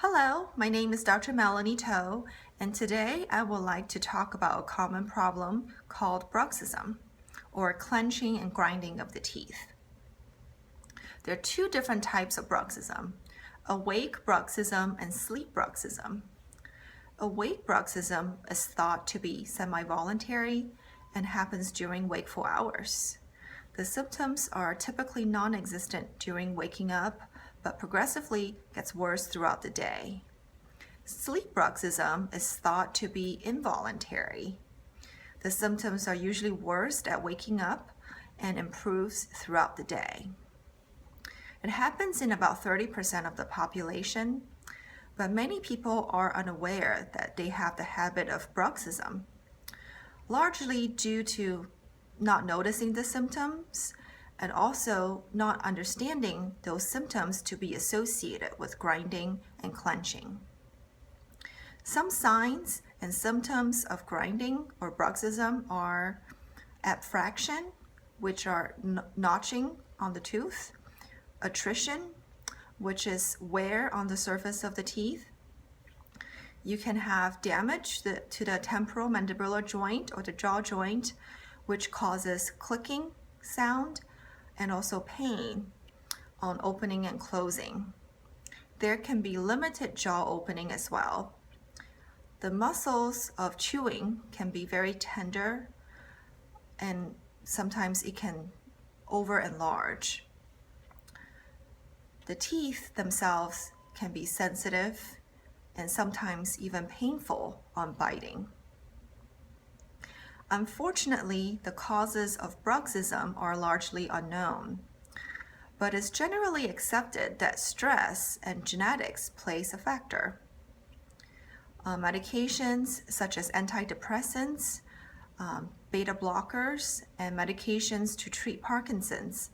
Hello, my name is Dr. Melanie Towe, and today I would like to talk about a common problem called bruxism, or clenching and grinding of the teeth. There are two different types of bruxism, awake bruxism and sleep bruxism. Awake bruxism is thought to be semi-voluntary and happens during wakeful hours. The symptoms are typically non-existent during waking up, but progressively gets worse throughout the day. Sleep bruxism is thought to be involuntary. The symptoms are usually worst at waking up and improves throughout the day. It happens in about 30% of the population, but many people are unaware that they have the habit of bruxism, largely due to not noticing the symptoms and also not understanding those symptoms to be associated with grinding and clenching. Some signs and symptoms of grinding or bruxism are abfraction, which are notching on the tooth, attrition, which is wear on the surface of the teeth. You can have damage to the temporal mandibular joint or the jaw joint, which causes clicking sound and also pain on opening and closing. There can be limited jaw opening as well. The muscles of chewing can be very tender, and sometimes it can over enlarge. The teeth themselves can be sensitive and sometimes even painful on biting. Unfortunately, the causes of bruxism are largely unknown, but it's generally accepted that stress and genetics plays a factor. Medications such as antidepressants, beta blockers, and medications to treat Parkinson's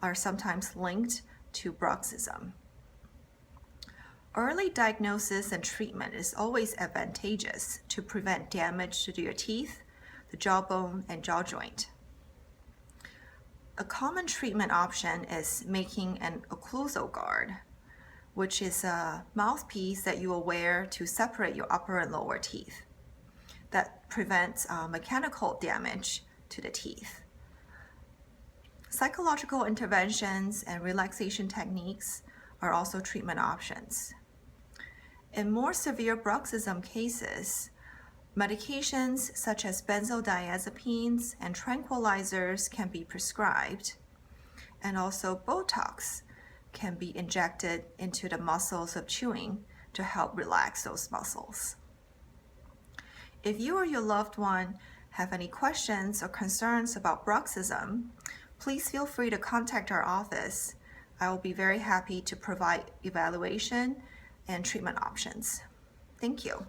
are sometimes linked to bruxism. Early diagnosis and treatment is always advantageous to prevent damage to your teeth, the jawbone, and jaw joint. A common treatment option is making an occlusal guard, which is a mouthpiece that you will wear to separate your upper and lower teeth that prevents mechanical damage to the teeth. Psychological interventions and relaxation techniques are also treatment options. In more severe bruxism cases, medications such as benzodiazepines and tranquilizers can be prescribed, and also Botox can be injected into the muscles of chewing to help relax those muscles. If you or your loved one have any questions or concerns about bruxism, please feel free to contact our office. I will be very happy to provide evaluation and treatment options. Thank you.